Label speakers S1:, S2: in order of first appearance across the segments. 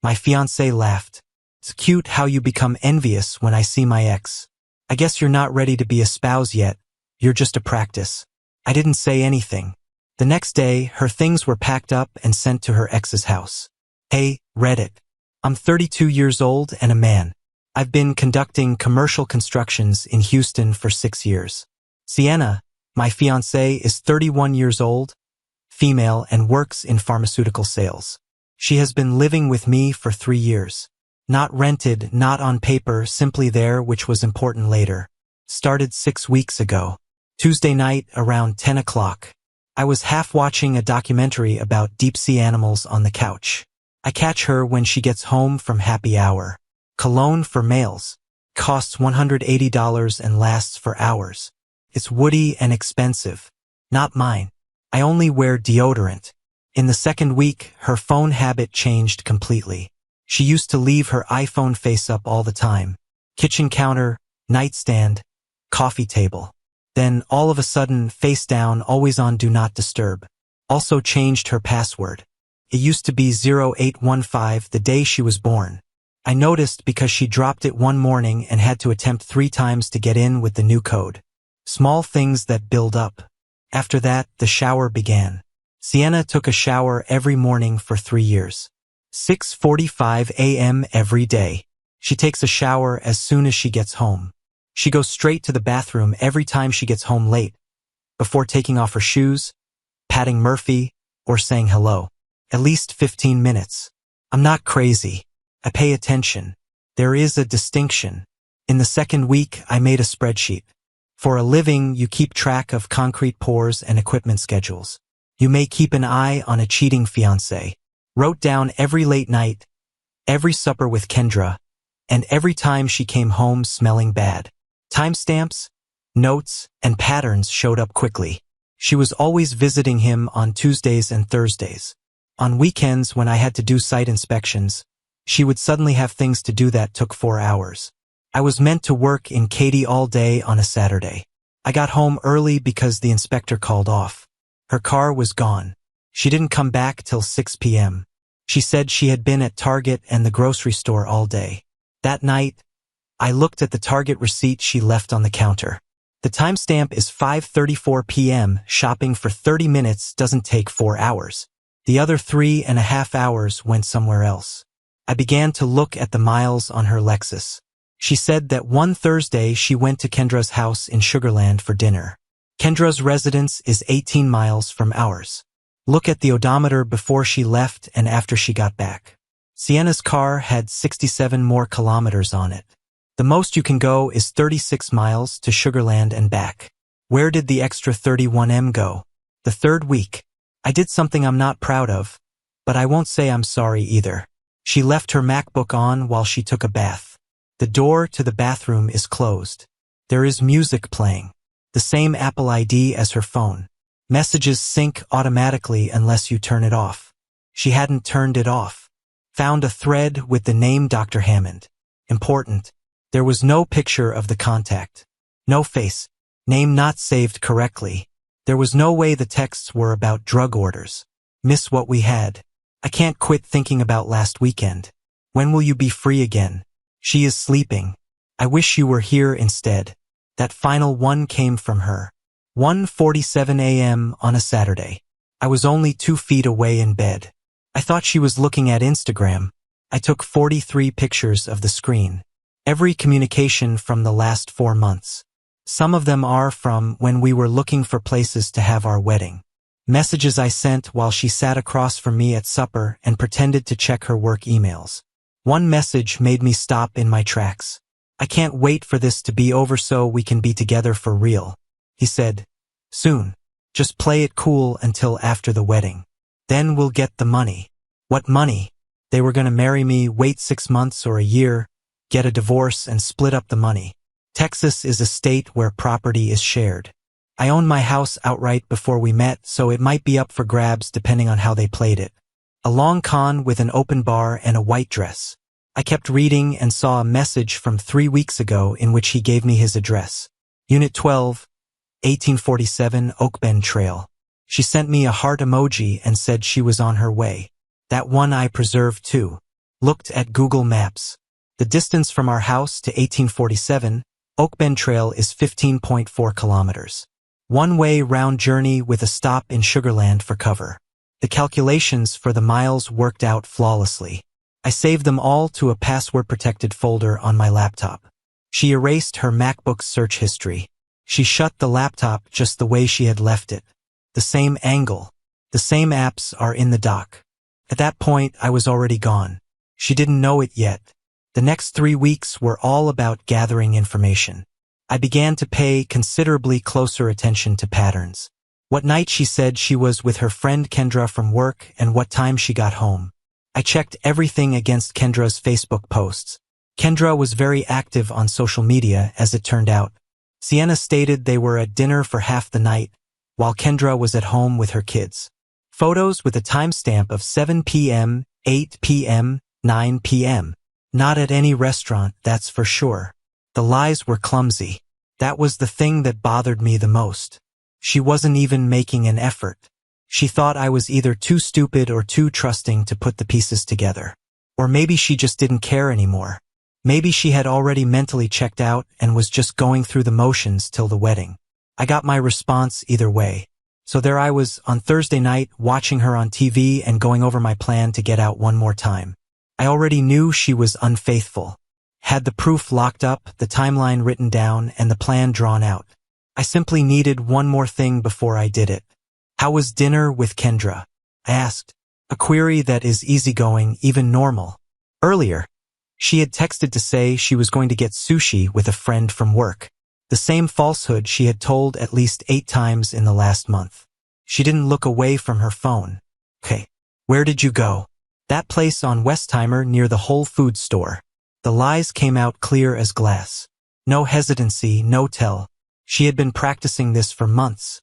S1: My fiancé laughed. It's cute how you become envious when I see my ex. I guess you're not ready to be a spouse yet. You're just a practice. I didn't say anything. The next day, her things were packed up and sent to her ex's house. Hey, Reddit. I'm 32 years old and a man. I've been conducting commercial constructions in Houston for 6 years. Sienna, my fiancée, is 31 years old, female, and works in pharmaceutical sales. She has been living with me for 3 years. Not rented, not on paper, simply there, which was important later. Started 6 weeks ago. Tuesday night around 10 o'clock. I was half watching a documentary about deep-sea animals on the couch. I catch her when she gets home from happy hour. Cologne for males. Costs $180 and lasts for hours. It's woody and expensive. Not mine. I only wear deodorant. In the second week, her phone habit changed completely. She used to leave her iPhone face up all the time. Kitchen counter, nightstand, coffee table. Then, all of a sudden, face down, always on Do Not Disturb. Also changed her password. It used to be 0815 the day she was born. I noticed because she dropped it one morning and had to attempt 3 times to get in with the new code. Small things that build up. After that, the shower began. Sienna took a shower every morning for 3 years. 6:45 a.m. every day. She takes a shower as soon as she gets home. She goes straight to the bathroom every time she gets home late, before taking off her shoes, patting Murphy, or saying hello. At least 15 minutes. I'm not crazy. I pay attention. There is a distinction. In the second week, I made a spreadsheet. For a living, you keep track of concrete pours and equipment schedules. You may keep an eye on a cheating fiancé. Wrote down every late night, every supper with Kendra, and every time she came home smelling bad. Timestamps, notes, and patterns showed up quickly. She was always visiting him on Tuesdays and Thursdays. On weekends, when I had to do site inspections, she would suddenly have things to do that took 4 hours. I was meant to work in Katy all day on a Saturday. I got home early because the inspector called off. Her car was gone. She didn't come back till 6 p.m. She said she had been at Target and the grocery store all day. That night, I looked at the Target receipt she left on the counter. The timestamp is 5:34 p.m. Shopping for 30 minutes doesn't take 4 hours. The other 3.5 hours went somewhere else. I began to look at the miles on her Lexus. She said that one Thursday she went to Kendra's house in Sugarland for dinner. Kendra's residence is 18 miles from ours. Look at the odometer before she left and after she got back. Sienna's car had 67 more kilometers on it. The most you can go is 36 miles to Sugarland and back. Where did the extra 31 go? The third week. I did something I'm not proud of, but I won't say I'm sorry either. She left her MacBook on while she took a bath. The door to the bathroom is closed. There is music playing. The same Apple ID as her phone. Messages sync automatically unless you turn it off. She hadn't turned it off. Found a thread with the name Dr. Hammond. Important. There was no picture of the contact. No face. Name not saved correctly. There was no way the texts were about drug orders. Miss what we had. I can't quit thinking about last weekend. When will you be free again? She is sleeping. I wish you were here instead. That final one came from her. 1:47 a.m. on a Saturday. I was only 2 feet away in bed. I thought she was looking at Instagram. I took 43 pictures of the screen. Every communication from the last 4 months. Some of them are from when we were looking for places to have our wedding. Messages I sent while she sat across from me at supper and pretended to check her work emails. One message made me stop in my tracks. I can't wait for this to be over so we can be together for real. He said, soon. Just play it cool until after the wedding. Then we'll get the money. What money? They were gonna marry me, wait 6 months or a year, get a divorce and split up the money. Texas is a state where property is shared. I owned my house outright before we met, so it might be up for grabs depending on how they played it. A long con with an open bar and a white dress. I kept reading and saw a message from 3 weeks ago in which he gave me his address. Unit 12, 1847 Oak Bend Trail. She sent me a heart emoji and said she was on her way. That one I preserved too. Looked at Google Maps. The distance from our house to 1847 Oak Bend Trail is 15.4 kilometers. One-way round journey with a stop in Sugarland for cover. The calculations for the miles worked out flawlessly. I saved them all to a password-protected folder on my laptop. She erased her MacBook's search history. She shut the laptop just the way she had left it. The same angle. The same apps are in the dock. At that point, I was already gone. She didn't know it yet. The next 3 weeks were all about gathering information. I began to pay considerably closer attention to patterns. What night she said she was with her friend Kendra from work and what time she got home. I checked everything against Kendra's Facebook posts. Kendra was very active on social media, as it turned out. Sienna stated they were at dinner for half the night, while Kendra was at home with her kids. Photos with a timestamp of 7 p.m., 8 p.m., 9 p.m. Not at any restaurant, that's for sure. The lies were clumsy. That was the thing that bothered me the most. She wasn't even making an effort. She thought I was either too stupid or too trusting to put the pieces together. Or maybe she just didn't care anymore. Maybe she had already mentally checked out and was just going through the motions till the wedding. I got my response either way. So there I was on Thursday night watching her on TV and going over my plan to get out one more time. I already knew she was unfaithful. Had the proof locked up, the timeline written down, and the plan drawn out. I simply needed one more thing before I did it. How was dinner with Kendra? I asked. A query that is easygoing, even normal. Earlier, she had texted to say she was going to get sushi with a friend from work. The same falsehood she had told at least 8 times in the last month. She didn't look away from her phone. Okay, where did you go? That place on Westheimer near the Whole Foods store. The lies came out clear as glass. No hesitancy, no tell. She had been practicing this for months.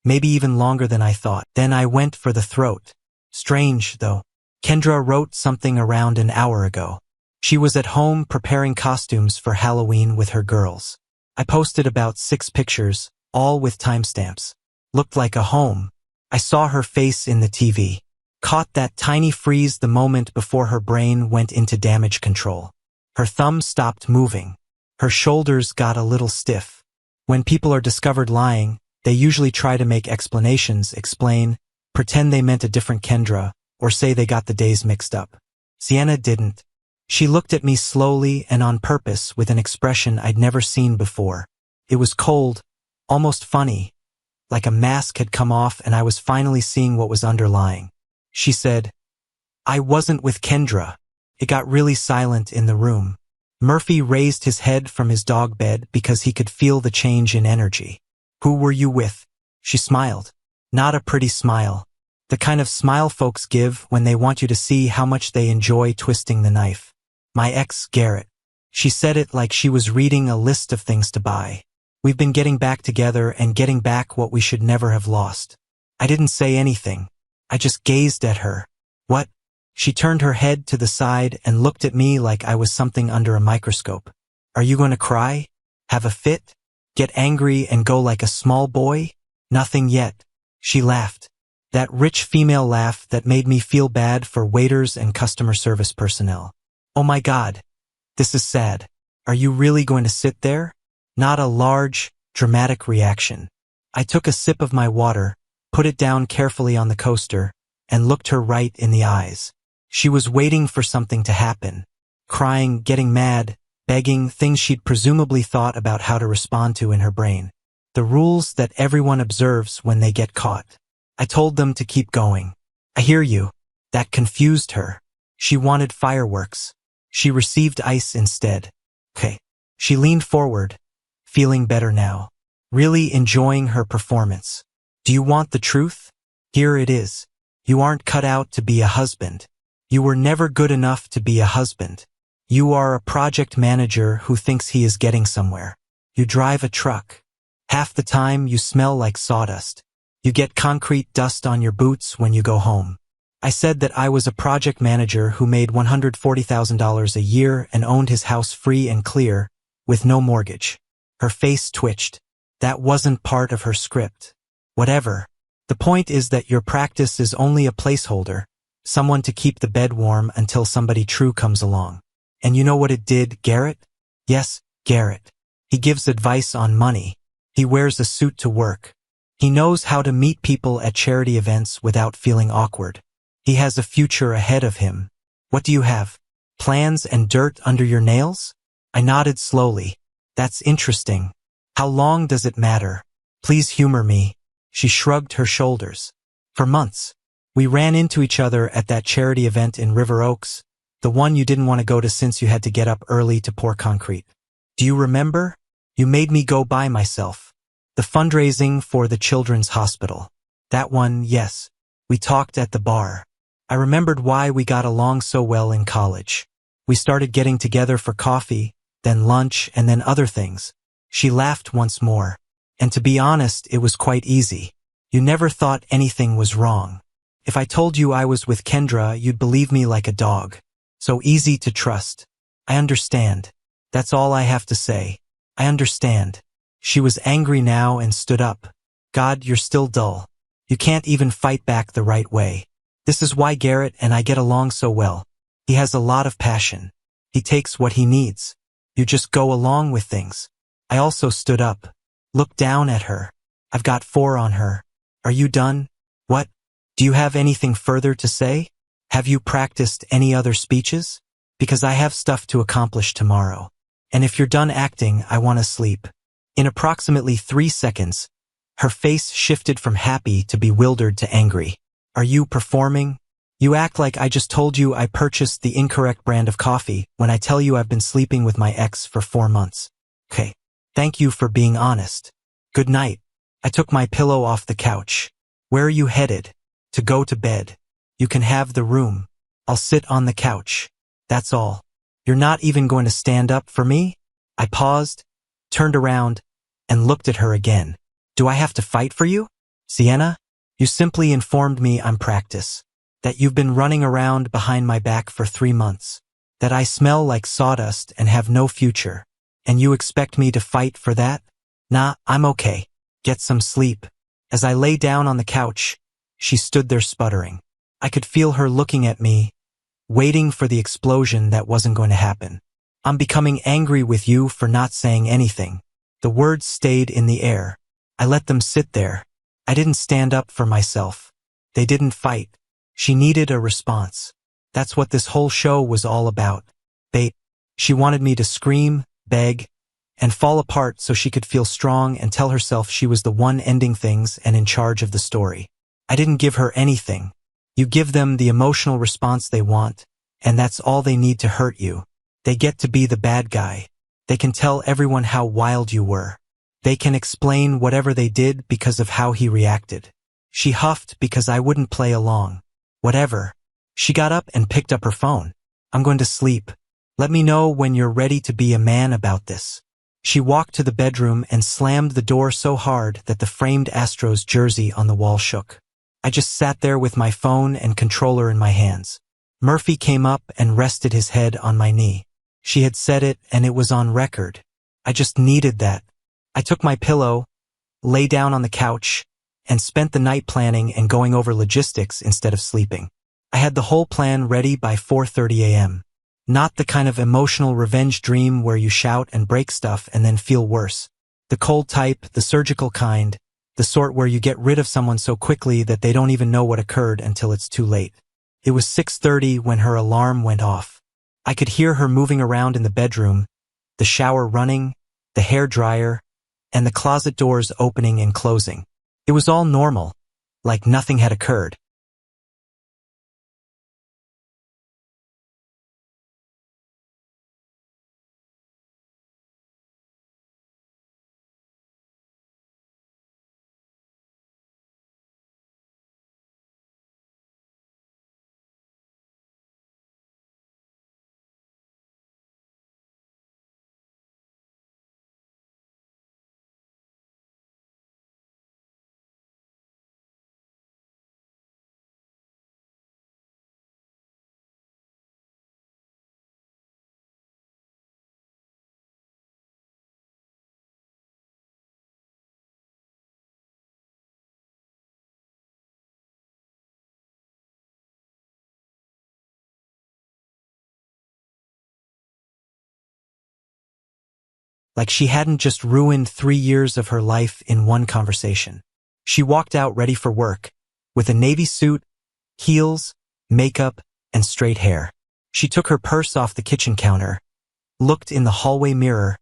S1: Maybe even longer than I thought. Then I went for the throat. Strange, though. Kendra wrote something around an hour ago. She was at home preparing costumes for Halloween with her girls. I posted about 6 pictures, all with timestamps. Looked like a home. I saw her face in the TV. Caught that tiny freeze the moment before her brain went into damage control. Her thumb stopped moving. Her shoulders got a little stiff. When people are discovered lying, they usually try to make explanations, explain, pretend they meant a different Kendra, or say they got the days mixed up. Sienna didn't. She looked at me slowly and on purpose with an expression I'd never seen before. It was cold, almost funny, like a mask had come off and I was finally seeing what was underlying. She said, "I wasn't with Kendra." It got really silent in the room. Murphy raised his head from his dog bed because he could feel the change in energy. "Who were you with?" She smiled. Not a pretty smile. The kind of smile folks give when they want you to see how much they enjoy twisting the knife. "My ex, Garrett." She said it like she was reading a list of things to buy. "We've been getting back together and getting back what we should never have lost." I didn't say anything. I just gazed at her. "What?" She turned her head to the side and looked at me like I was something under a microscope. "Are you going to cry? Have a fit? Get angry and go like a small boy?" "Nothing yet." She laughed. That rich female laugh that made me feel bad for waiters and customer service personnel. "Oh my God. This is sad. Are you really going to sit there?" Not a large, dramatic reaction. I took a sip of my water, put it down carefully on the coaster, and looked her right in the eyes. She was waiting for something to happen. Crying, getting mad, begging, things she'd presumably thought about how to respond to in her brain. The rules that everyone observes when they get caught. I told them to keep going. "I hear you." That confused her. She wanted fireworks. She received ice instead. Okay. She leaned forward, feeling better now. Really enjoying her performance. "Do you want the truth? Here it is. You aren't cut out to be a husband. You were never good enough to be a husband. You are a project manager who thinks he is getting somewhere. You drive a truck. Half the time you smell like sawdust. You get concrete dust on your boots when you go home." I said that I was a project manager who made $140,000 a year and owned his house free and clear, with no mortgage. Her face twitched. That wasn't part of her script. "Whatever. The point is that your practice is only a placeholder. Someone to keep the bed warm until somebody true comes along. And you know what it did, Garrett? Yes, Garrett. He gives advice on money. He wears a suit to work. He knows how to meet people at charity events without feeling awkward. He has a future ahead of him. What do you have? Plans and dirt under your nails? I nodded slowly. That's interesting. How long does it matter? Please humor me. She shrugged her shoulders. For months. We ran into each other at that charity event in River Oaks, the one you didn't want to go to since you had to get up early to pour concrete. Do you remember? You made me go by myself. The fundraising for the children's hospital. That one, yes. We talked at the bar. I remembered why we got along so well in college. We started getting together for coffee, then lunch, and then other things. She laughed once more. And to be honest, it was quite easy. You never thought anything was wrong. If I told you I was with Kendra, you'd believe me like a dog. So easy to trust. I understand. That's all I have to say. I understand. She was angry now and stood up. God, you're still dull. You can't even fight back the right way. This is why Garrett and I get along so well. He has a lot of passion. He takes what he needs. You just go along with things. I also stood up. Looked down at her. I've got 4 on her. Are you done? What? Do you have anything further to say? Have you practiced any other speeches? Because I have stuff to accomplish tomorrow. And if you're done acting, I want to sleep. In approximately 3 seconds, her face shifted from happy to bewildered to angry. Are you performing? You act like I just told you I purchased the incorrect brand of coffee when I tell you I've been sleeping with my ex for 4 months. Okay. Thank you for being honest. Good night. I took my pillow off the couch. Where are you headed? To go to bed. You can have the room. I'll sit on the couch. That's all. You're not even going to stand up for me? I paused, turned around, and looked at her again. Do I have to fight for you? Sienna? You simply informed me I'm practice. That you've been running around behind my back for 3 months. That I smell like sawdust and have no future. And you expect me to fight for that? Nah, I'm okay. Get some sleep. As I lay down on the couch, she stood there sputtering. I could feel her looking at me, waiting for the explosion that wasn't going to happen. I'm becoming angry with you for not saying anything. The words stayed in the air. I let them sit there. I didn't stand up for myself. They didn't fight. She needed a response. That's what this whole show was all about. Bait. She wanted me to scream, beg, and fall apart so she could feel strong and tell herself she was the one ending things and in charge of the story. I didn't give her anything. You give them the emotional response they want, and that's all they need to hurt you. They get to be the bad guy. They can tell everyone how wild you were. They can explain whatever they did because of how he reacted. She huffed because I wouldn't play along. Whatever. She got up and picked up her phone. I'm going to sleep. Let me know when you're ready to be a man about this. She walked to the bedroom and slammed the door so hard that the framed Astros jersey on the wall shook. I just sat there with my phone and controller in my hands. Murphy came up and rested his head on my knee. She had said it and it was on record. I just needed that. I took my pillow, lay down on the couch, and spent the night planning and going over logistics instead of sleeping. I had the whole plan ready by 4:30 a.m. Not the kind of emotional revenge dream where you shout and break stuff and then feel worse. The cold type, the surgical kind, the sort where you get rid of someone so quickly that they don't even know what occurred until it's too late. It was 6:30 when her alarm went off. I could hear her moving around in the bedroom, the shower running, the hair dryer, and the closet doors opening and closing. It was all normal, like nothing had occurred. like she hadn't just ruined 3 years of her life in one conversation. She walked out ready for work, with a navy suit, heels, makeup, and straight hair. She took her purse off the kitchen counter, looked in the hallway mirror,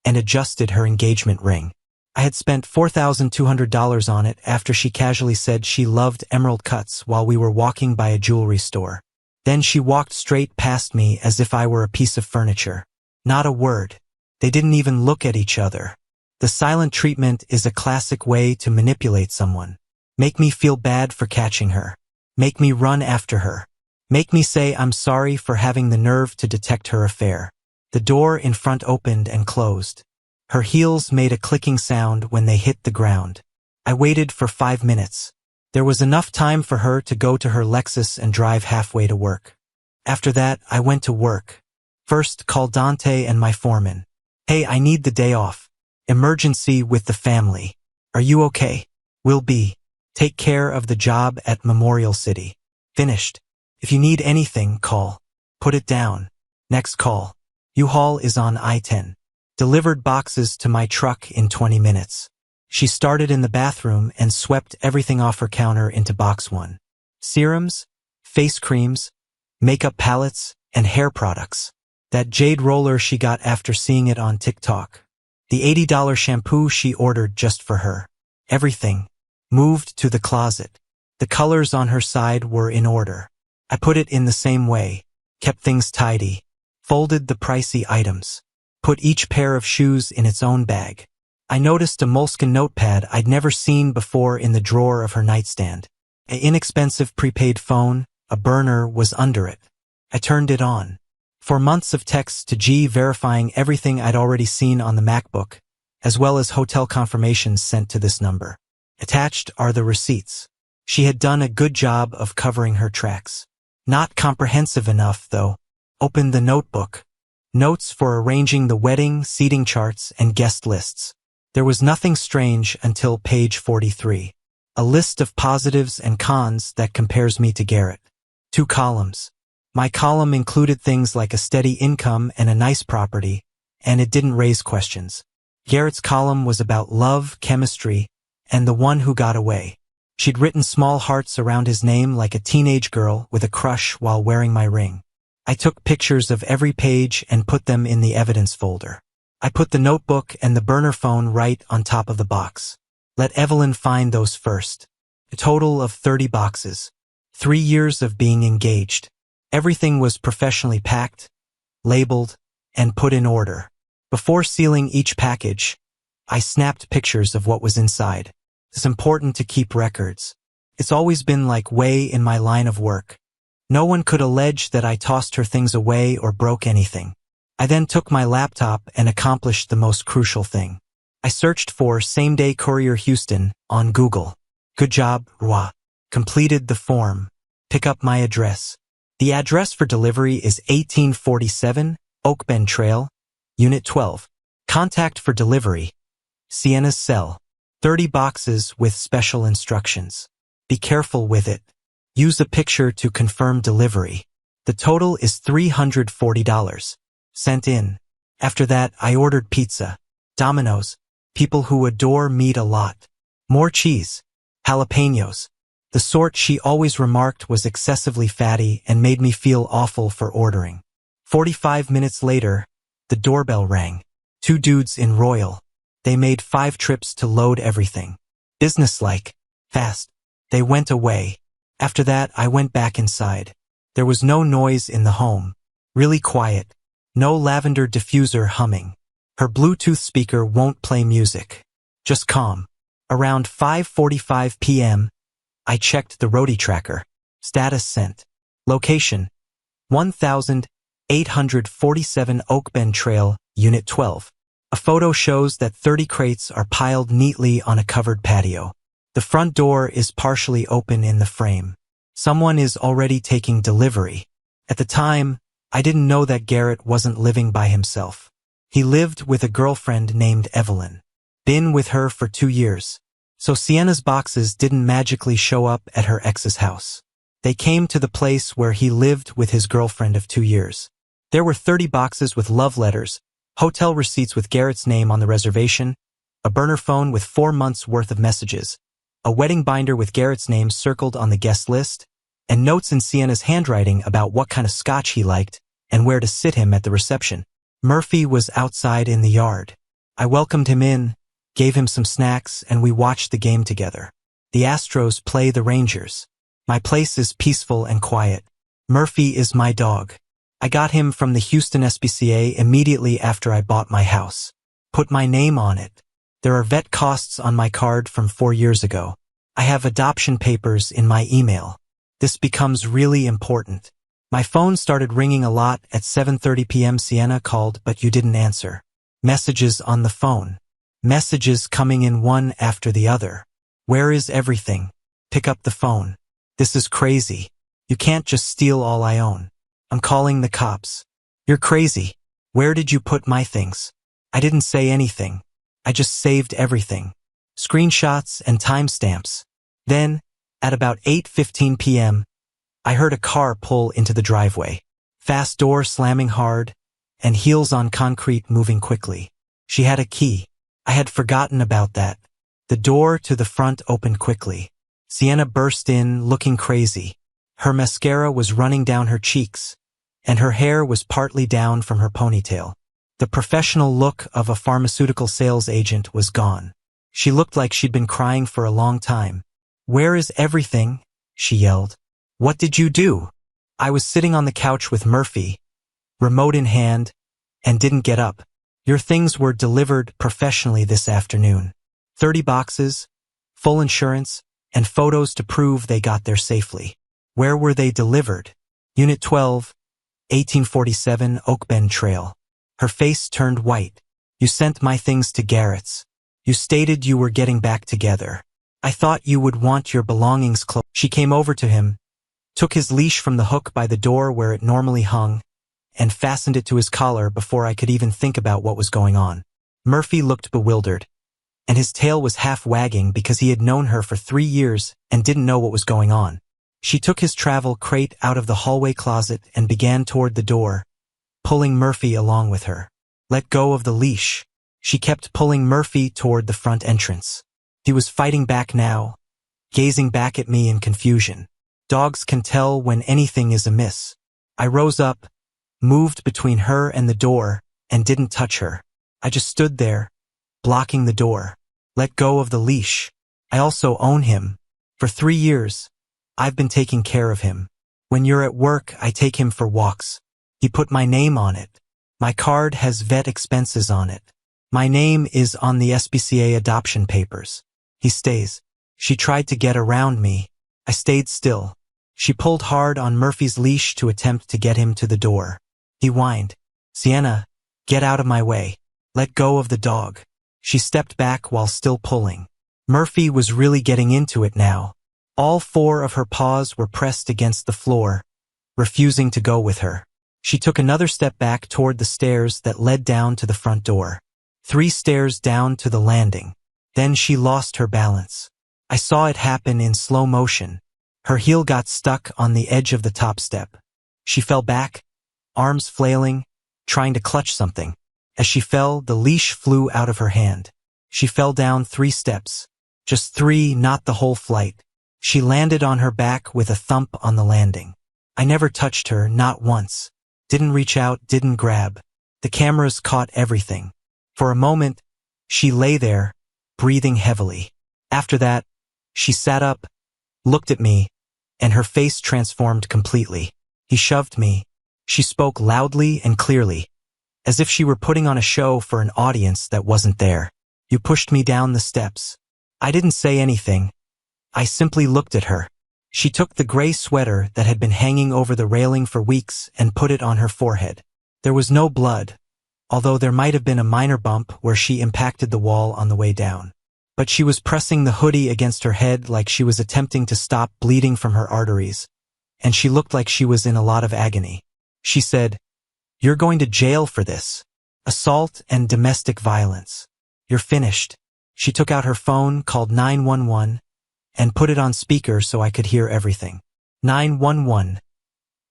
S1: and adjusted her engagement ring. I had spent $4,200 on it after she casually said she loved emerald cuts while we were walking by a jewelry store. Then she walked straight past me as if I were a piece of furniture. Not a word. They didn't even look at each other. The silent treatment is a classic way to manipulate someone. Make me feel bad for catching her. Make me run after her. Make me say I'm sorry for having the nerve to detect her affair. The door in front opened and closed. Her heels made a clicking sound when they hit the ground. I waited for 5 minutes. There was enough time for her to go to her Lexus and drive halfway to work. After that, I went to work. First, called Dante and my foreman. Hey, I need the day off. Emergency with the family. Are you okay? Will be. Take care of the job at Memorial City. Finished. If you need anything, call. Put it down. Next call. U-Haul is on I-10. Delivered boxes to my truck in 20 minutes. She started in the bathroom and swept everything off her counter into box 1. Serums, face creams, makeup palettes, and hair products. That jade roller she got after seeing it on TikTok. The $80 shampoo she ordered just for her. Everything. Moved to the closet. The colors on her side were in order. I put it in the same way. Kept things tidy. Folded the pricey items. Put each pair of shoes in its own bag. I noticed a moleskin notepad I'd never seen before in the drawer of her nightstand. An inexpensive prepaid phone, a burner, was under it. I turned it on. 4 months of texts to G verifying everything I'd already seen on the MacBook, as well as hotel confirmations sent to this number. Attached are the receipts. She had done a good job of covering her tracks. Not comprehensive enough, though. Opened the notebook. Notes for arranging the wedding, seating charts, and guest lists. There was nothing strange until page 43. A list of positives and cons that compares me to Garrett. 2 columns. My column included things like a steady income and a nice property, and it didn't raise questions. Garrett's column was about love, chemistry, and the one who got away. She'd written small hearts around his name like a teenage girl with a crush while wearing my ring. I took pictures of every page and put them in the evidence folder. I put the notebook and the burner phone right on top of the box. Let Evelyn find those first. A total of 30 boxes. 3 years of being engaged. Everything was professionally packed, labeled, and put in order. Before sealing each package, I snapped pictures of what was inside. It's important to keep records. It's always been like way in my line of work. No one could allege that I tossed her things away or broke anything. I then took my laptop and accomplished the most crucial thing. I searched for Same-Day Courier Houston on Google. Good job, Roi. Completed the form. Pick up my address. The address for delivery is 1847 Oak Bend Trail, Unit 12. Contact for delivery. Sienna's cell. 30 boxes with special instructions. Be careful with it. Use a picture to confirm delivery. The total is $340. Sent in. After that, I ordered pizza. Domino's. People who adore meat a lot. More cheese. Jalapenos. The sort she always remarked was excessively fatty and made me feel awful for ordering. 45 minutes later, the doorbell rang. 2 dudes in Royal. They made 5 trips to load everything. Businesslike. Fast. They went away. After that, I went back inside. There was no noise in the home. Really quiet. No lavender diffuser humming. Her Bluetooth speaker won't play music. Just calm. Around 5:45 p.m., I checked the roadie tracker. Status sent. Location: 1847 Oak Bend Trail, Unit 12. A photo shows that 30 crates are piled neatly on a covered patio. The front door is partially open in the frame. Someone is already taking delivery. At the time, I didn't know that Garrett wasn't living by himself. He lived with a girlfriend named Evelyn. Been with her for 2 years. So Sienna's boxes didn't magically show up at her ex's house. They came to the place where he lived with his girlfriend of 2 years. There were 30 boxes with love letters, Hotel receipts with Garrett's name on the reservation, a burner phone with 4 months' worth of messages, a wedding binder with Garrett's name circled on the guest list, and notes in Sienna's handwriting about what kind of scotch he liked and where to sit him at the reception. Murphy was outside in the yard. I welcomed him in, gave him some snacks, and we watched the game together. The Astros play the Rangers. My place is peaceful and quiet. Murphy is my dog. I got him from the Houston SPCA immediately after I bought my house. Put my name on it. There are vet costs on my card from 4 years ago. I have adoption papers in my email. This becomes really important. My phone started ringing a lot at 7:30 p.m. Sienna called, but you didn't answer. Messages on the phone. Messages coming in one after the other. Where is everything? Pick up the phone. This is crazy. You can't just steal all I own. I'm calling the cops. You're crazy. Where did you put my things? I didn't say anything. I just saved everything. Screenshots and timestamps. Then, at about 8:15 p.m., I heard a car pull into the driveway. Fast door slamming hard, and heels on concrete moving quickly. She had a key. I had forgotten about that. The door to the front opened quickly. Sienna burst in, looking crazy. Her mascara was running down her cheeks, and her hair was partly down from her ponytail. The professional look of a pharmaceutical sales agent was gone. She looked like she'd been crying for a long time. "Where is everything?" she yelled. "What did you do?" I was sitting on the couch with Murphy, remote in hand, and didn't get up. "Your things were delivered professionally this afternoon. 30 boxes, full insurance, and photos to prove they got there safely." "Where were they delivered?" "Unit 12, 1847 Oak Bend Trail." Her face turned white. "You sent my things to Garrett's. You stated you were getting back together. I thought you would want your belongings close." She came over to him, took his leash from the hook by the door where it normally hung, and fastened it to his collar before I could even think about what was going on. Murphy looked bewildered, and his tail was half wagging because he had known her for 3 years and didn't know what was going on. She took his travel crate out of the hallway closet and began toward the door, pulling Murphy along with her. "Let go of the leash." She kept pulling Murphy toward the front entrance. He was fighting back now, gazing back at me in confusion. Dogs can tell when anything is amiss. I rose up, moved between her and the door, and didn't touch her. I just stood there, blocking the door. "Let go of the leash. I also own him. For 3 years, I've been taking care of him. When you're at work, I take him for walks. He put my name on it. My card has vet expenses on it. My name is on the SPCA adoption papers. He stays." She tried to get around me. I stayed still. She pulled hard on Murphy's leash to attempt to get him to the door. He whined, "Sienna, get out of my way. Let go of the dog." She stepped back while still pulling. Murphy was really getting into it now. All 4 of her paws were pressed against the floor, refusing to go with her. She took another step back toward the stairs that led down to the front door. 3 stairs down to the landing. Then she lost her balance. I saw it happen in slow motion. Her heel got stuck on the edge of the top step. She fell back, arms flailing, trying to clutch something. As she fell, the leash flew out of her hand. She fell down 3 steps. Just 3, not the whole flight. She landed on her back with a thump on the landing. I never touched her, not once. Didn't reach out, didn't grab. The cameras caught everything. For a moment, she lay there, breathing heavily. After that, she sat up, looked at me, and her face transformed completely. "He shoved me." She spoke loudly and clearly, as if she were putting on a show for an audience that wasn't there. "You pushed me down the steps." I didn't say anything. I simply looked at her. She took the gray sweater that had been hanging over the railing for weeks and put it on her forehead. There was no blood, although there might have been a minor bump where she impacted the wall on the way down. But she was pressing the hoodie against her head like she was attempting to stop bleeding from her arteries, and she looked like she was in a lot of agony. She said, "You're going to jail for this. Assault and domestic violence. You're finished." She took out her phone, called 911, and put it on speaker so I could hear everything. 911.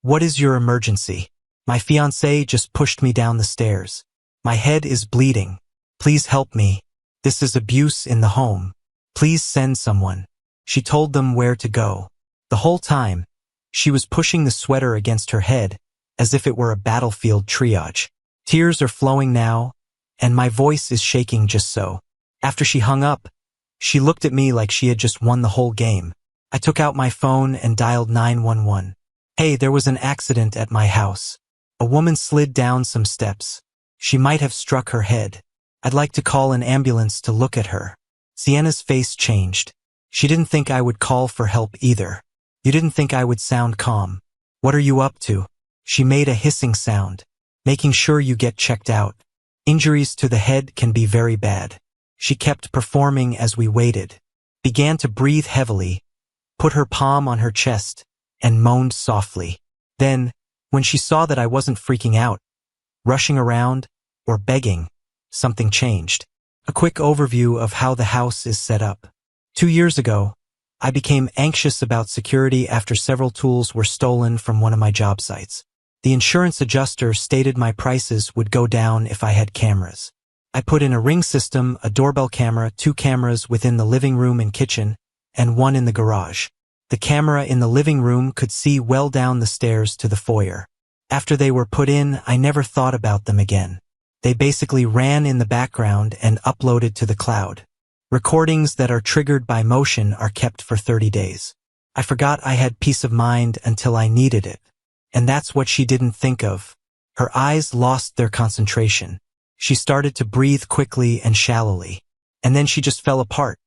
S1: "What is your emergency? My fiancé just pushed me down the stairs." My head is bleeding. Please help me. This is abuse in the home. Please send someone. She told them where to go. The whole time, she was pushing the sweater against her head as if it were a battlefield triage. Tears are flowing now, and my voice is shaking just so. After she hung up, she looked at me like she had just won the whole game. I took out my phone and dialed 911. Hey, there was an accident at my house. A woman slid down some steps. She might have struck her head. I'd like to call an ambulance to look at her. Sienna's face changed. She didn't think I would call for help either. You didn't think I would sound calm. What are you up to? She made a hissing sound. Making sure you get checked out. Injuries to the head can be very bad. She kept performing as we waited. Began to breathe heavily, put her palm on her chest, and moaned softly. Then, when she saw that I wasn't freaking out, rushing around, or begging, something changed. A quick overview of how the house is set up. 2 years ago, I became anxious about security after several tools were stolen from one of my job sites. The insurance adjuster stated my prices would go down if I had cameras. I put in a ring system, a doorbell camera, 2 cameras within the living room and kitchen, and 1 in the garage. The camera in the living room could see well down the stairs to the foyer. After they were put in, I never thought about them again. They basically ran in the background and uploaded to the cloud. Recordings that are triggered by motion are kept for 30 days. I forgot I had peace of mind until I needed it. And that's what she didn't think of. Her eyes lost their concentration. She started to breathe quickly and shallowly. And then she just fell apart.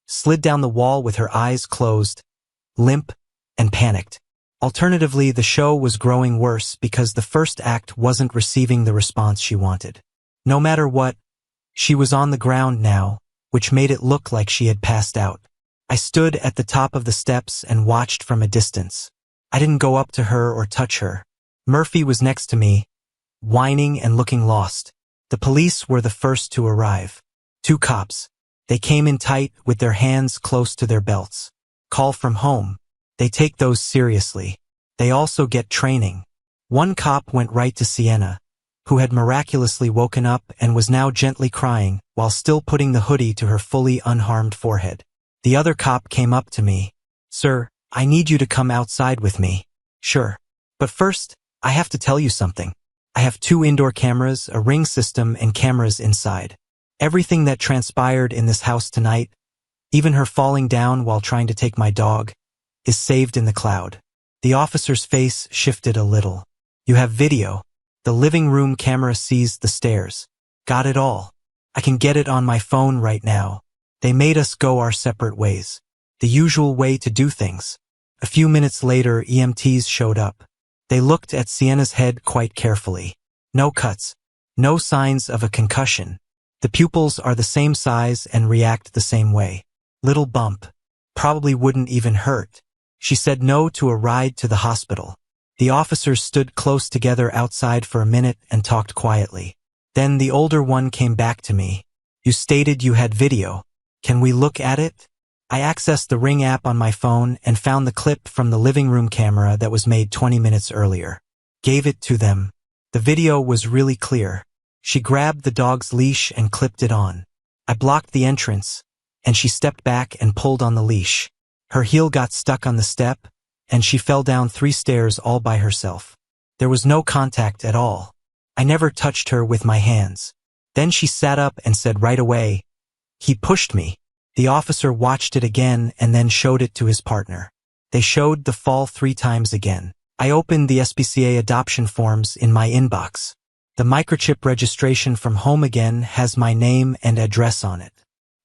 S1: Slid down the wall with her eyes closed, limp, and panicked. Alternatively, the show was growing worse because the first act wasn't receiving the response she wanted. No matter what, she was on the ground now, which made it look like she had passed out. I stood at the top of the steps and watched from a distance. I didn't go up to her or touch her. Murphy was next to me, whining and looking lost. The police were the first to arrive. 2 cops. They came in tight with their hands close to their belts. Call from home. They take those seriously. They also get training. 1 cop went right to Sienna, who had miraculously woken up and was now gently crying while still putting the hoodie to her fully unharmed forehead. The other cop came up to me. Sir, I need you to come outside with me. Sure. But first, I have to tell you something. I have 2 indoor cameras, a ring system, and cameras inside. Everything that transpired in this house tonight, even her falling down while trying to take my dog, is saved in the cloud. The officer's face shifted a little. You have video. The living room camera sees the stairs. Got it all. I can get it on my phone right now. They made us go our separate ways. The usual way to do things. A few minutes later, EMTs showed up. They looked at Sienna's head quite carefully. No cuts. No signs of a concussion. The pupils are the same size and react the same way. Little bump. Probably wouldn't even hurt. She said no to a ride to the hospital. The officers stood close together outside for a minute and talked quietly. Then the older one came back to me. You stated you had video. Can we look at it? I accessed the Ring app on my phone and found the clip from the living room camera that was made 20 minutes earlier. Gave it to them. The video was really clear. She grabbed the dog's leash and clipped it on. I blocked the entrance, and she stepped back and pulled on the leash. Her heel got stuck on the step, and she fell down 3 stairs all by herself. There was no contact at all. I never touched her with my hands. Then she sat up and said right away, "He pushed me." The officer watched it again and then showed it to his partner. They showed the fall 3 times again. I opened the SPCA adoption forms in my inbox. The microchip registration from home again has my name and address on it.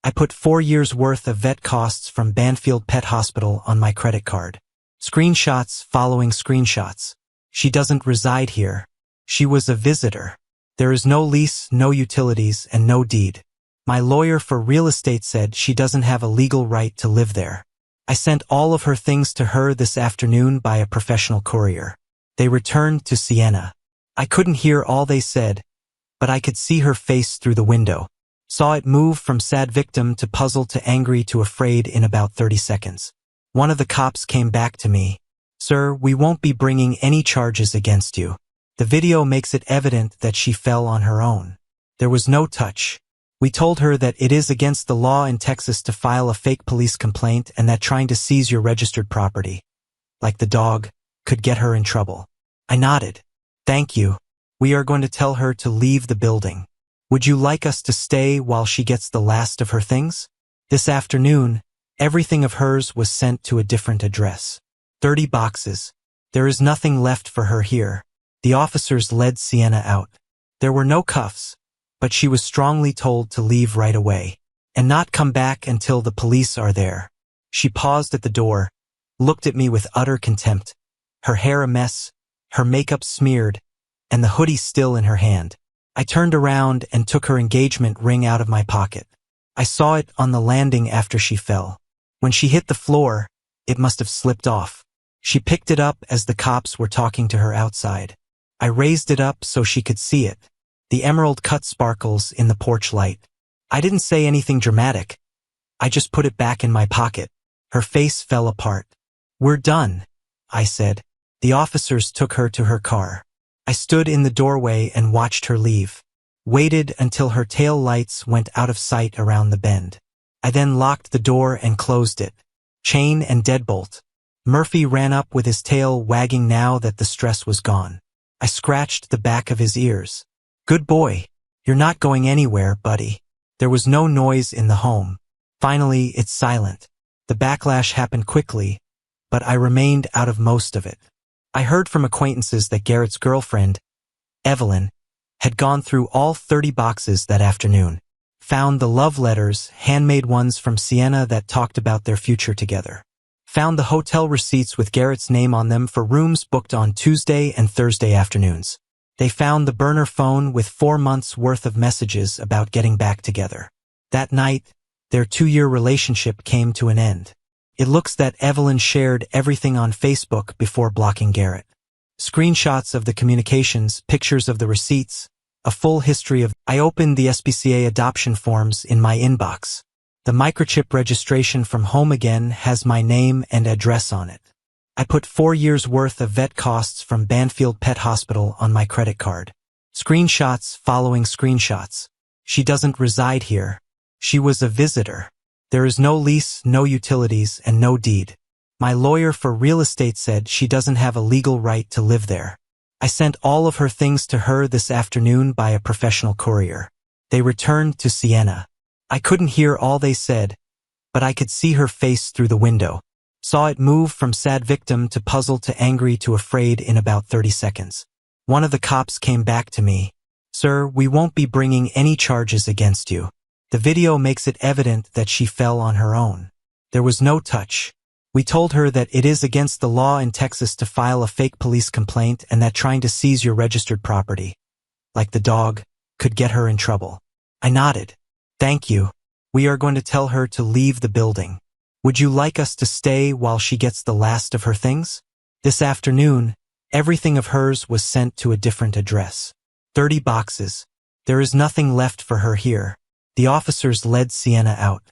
S1: I put 4 years' worth of vet costs from Banfield Pet Hospital on my credit card. Screenshots following screenshots. She doesn't reside here. She was a visitor. There is no lease, no utilities, and no deed. My lawyer for real estate said she doesn't have a legal right to live there. I sent all of her things to her this afternoon by a professional courier. They returned to Sienna. I couldn't hear all they said, but I could see her face through the window. Saw it move from sad victim to puzzled to angry to afraid in about 30 seconds. One of the cops came back to me. Sir, we won't be bringing any charges against you. The video makes it evident that she fell on her own. There was no touch. We told her that it is against the law in Texas to file a fake police complaint and that trying to seize your registered property, like the dog, could get her in trouble. I nodded. Thank you. We are going to tell her to leave the building. Would you like us to stay while she gets the last of her things? This afternoon, everything of hers was sent to a different address. 30 boxes. There is nothing left for her here. The officers led Sienna out. There were no cuffs, but she was strongly told to leave right away and not come back until the police are there. She paused at the door, looked at me with utter contempt, her hair a mess, her makeup smeared, and the hoodie still in her hand. I turned around and took her engagement ring out of my pocket. I saw it on the landing after she fell. When she hit the floor, it must have slipped off. She picked it up as the cops were talking to her outside. I raised it up so she could see it. The emerald cut sparkles in the porch light. I didn't say anything dramatic. I just put it back in my pocket. Her face fell apart. We're done, I said. The officers took her to her car. I stood in the doorway and watched her leave. Waited until her tail lights went out of sight around the bend. I then locked the door and closed it. Chain and deadbolt. Murphy ran up with his tail wagging now that the stress was gone. I scratched the back of his ears. Good boy. You're not going anywhere, buddy. There was no noise in the home. Finally, it's silent. The backlash happened quickly, but I remained out of most of it. I heard from acquaintances that Garrett's girlfriend, Evelyn, had gone through all 30 boxes that afternoon, found the love letters, handmade ones from Sienna that talked about their future together, found the hotel receipts with Garrett's name on them for rooms booked on Tuesday and Thursday afternoons. They found the burner phone with 4 months' worth of messages about getting back together. That night, their 2-year relationship came to an end. It looks that Evelyn shared everything on Facebook before blocking Garrett. Screenshots of the communications, pictures of the receipts, a full history of... I opened the SPCA adoption forms in my inbox. The microchip registration from Home Again has my name and address on it. I put 4 years' worth of vet costs from Banfield Pet Hospital on my credit card. Screenshots following screenshots. She doesn't reside here. She was a visitor. There is no lease, no utilities, and no deed. My lawyer for real estate said she doesn't have a legal right to live there. I sent all of her things to her this afternoon by a professional courier. They returned to Sienna. I couldn't hear all they said, but I could see her face through the window. Saw it move from sad victim to puzzled to angry to afraid in about 30 seconds. One of the cops came back to me. Sir, we won't be bringing any charges against you. The video makes it evident that she fell on her own. There was no touch. We told her that it is against the law in Texas to file a fake police complaint and that trying to seize your registered property, like the dog, could get her in trouble. I nodded. Thank you. We are going to tell her to leave the building. Would you like us to stay while she gets the last of her things? This afternoon, everything of hers was sent to a different address. 30 boxes. There is nothing left for her here. The officers led Sienna out.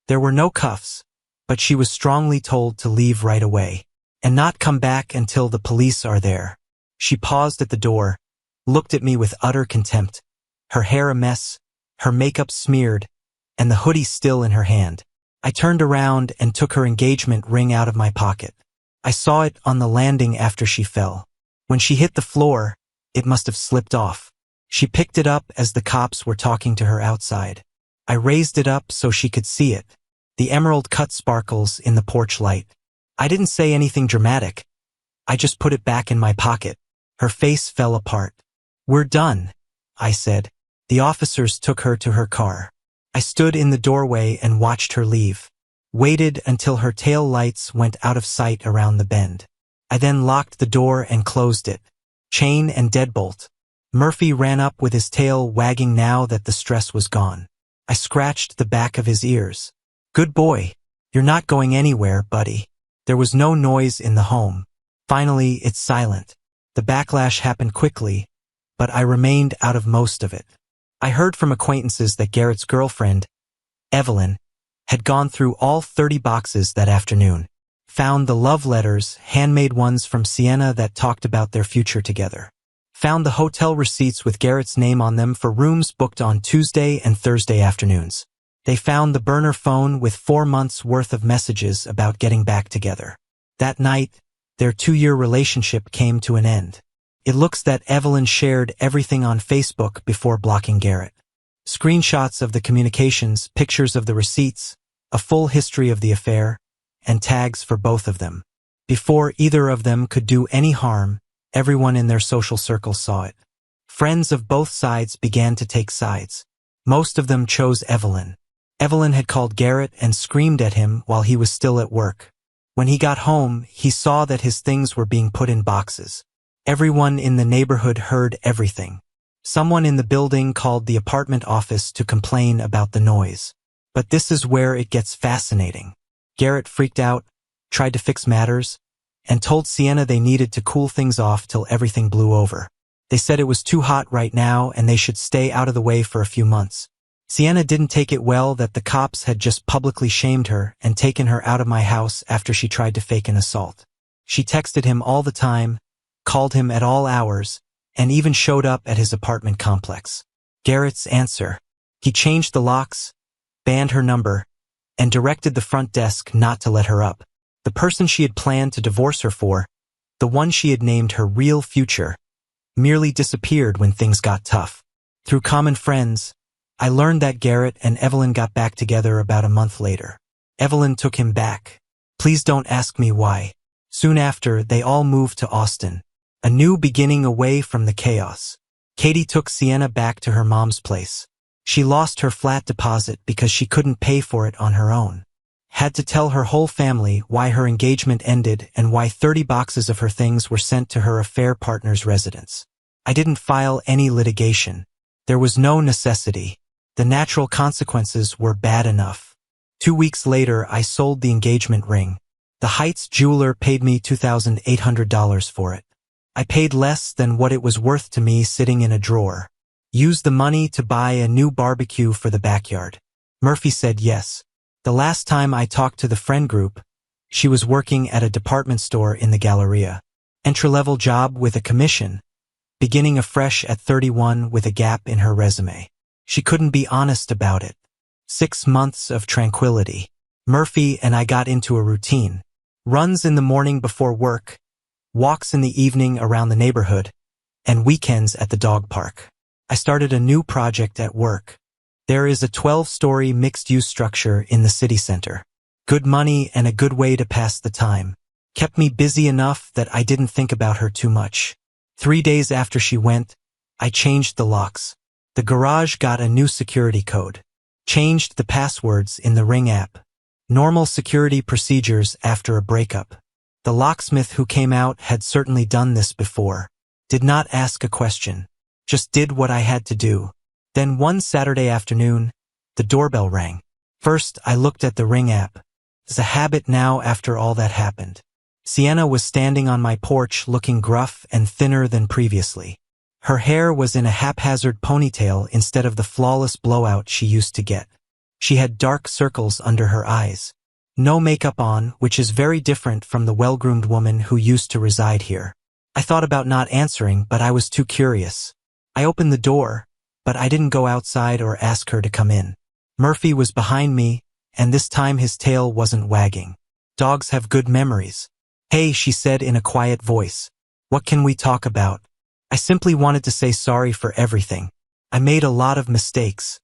S1: There were no cuffs, but she was strongly told to leave right away and not come back until the police are there. She paused at the door, looked at me with utter contempt, her hair a mess, her makeup smeared, and the hoodie still in her hand. I turned around and took her engagement ring out of my pocket. I saw it on the landing after she fell. When she hit the floor, it must have slipped off. She picked it up as the cops were talking to her outside. I raised it up so she could see it. The emerald cut sparkles in the porch light. I didn't say anything dramatic. I just put it back in my pocket. Her face fell apart. We're done, I said. The officers took her to her car. I stood in the doorway and watched her leave. Waited until her tail lights went out of sight around the bend. I then locked the door and closed it. Chain and deadbolt. Murphy ran up with his tail wagging now that the stress was gone. I scratched the back of his ears. Good boy. You're not going anywhere, buddy. There was no noise in the home. Finally, it's silent. The backlash happened quickly, but I remained out of most of it. I heard from acquaintances that Garrett's girlfriend, Evelyn, had gone through all 30 boxes that afternoon, found the love letters, handmade ones from Sienna that talked about their future together, Found the hotel receipts with Garrett's name on them for rooms booked on Tuesday and Thursday afternoons. They found the burner phone with 4 months' worth of messages about getting back together. That night, their 2-year relationship came to an end. It looks that Evelyn shared everything on Facebook before blocking Garrett. Screenshots of the communications, pictures of the receipts, a full history of the affair, and tags for both of them. Before either of them could do any harm, everyone in their social circle saw it. Friends of both sides began to take sides. Most of them chose Evelyn. Evelyn had called Garrett and screamed at him while he was still at work. When he got home, he saw that his things were being put in boxes. Everyone in the neighborhood heard everything. Someone in the building called the apartment office to complain about the noise. But this is where it gets fascinating. Garrett freaked out, tried to fix matters, and told Sienna they needed to cool things off till everything blew over. They said it was too hot right now and they should stay out of the way for a few months. Sienna didn't take it well that the cops had just publicly shamed her and taken her out of my house after she tried to fake an assault. She texted him all the time, called him at all hours, and even showed up at his apartment complex. Garrett's answer. He changed the locks, banned her number, and directed the front desk not to let her up. The person she had planned to divorce her for, the one she had named her real future, merely disappeared when things got tough. Through common friends, I learned that Garrett and Evelyn got back together about a month later. Evelyn took him back. Please don't ask me why. Soon after, they all moved to Austin, a new beginning away from the chaos. Katie took Sienna back to her mom's place. She lost her flat deposit because she couldn't pay for it on her own. Had to tell her whole family why her engagement ended and why 30 boxes of her things were sent to her affair partner's residence. I didn't file any litigation. There was no necessity. The natural consequences were bad enough. 2 weeks later, I sold the engagement ring. The Heights jeweler paid me $2,800 for it. I paid less than what it was worth to me sitting in a drawer. Used the money to buy a new barbecue for the backyard. Murphy said yes. The last time I talked to the friend group, she was working at a department store in the Galleria. Entry-level job with a commission, beginning afresh at 31 with a gap in her resume. She couldn't be honest about it. 6 months of tranquility. Murphy and I got into a routine. Runs in the morning before work, walks in the evening around the neighborhood, and weekends at the dog park. I started a new project at work. There is a 12-story mixed-use structure in the city center. Good money and a good way to pass the time. Kept me busy enough that I didn't think about her too much. 3 days after she went, I changed the locks. The garage got a new security code. Changed the passwords in the Ring app. Normal security procedures after a breakup. The locksmith who came out had certainly done this before. Did not ask a question. Just did what I had to do. Then one Saturday afternoon, the doorbell rang. First, I looked at the Ring app. It's a habit now after all that happened. Sienna was standing on my porch looking gruff and thinner than previously. Her hair was in a haphazard ponytail instead of the flawless blowout she used to get. She had dark circles under her eyes. No makeup on, which is very different from the well-groomed woman who used to reside here. I thought about not answering, but I was too curious. I opened the door, but I didn't go outside or ask her to come in. Murphy was behind me, and this time his tail wasn't wagging. Dogs have good memories. Hey, she said in a quiet voice. What can we talk about? I simply wanted to say sorry for everything. I made a lot of mistakes.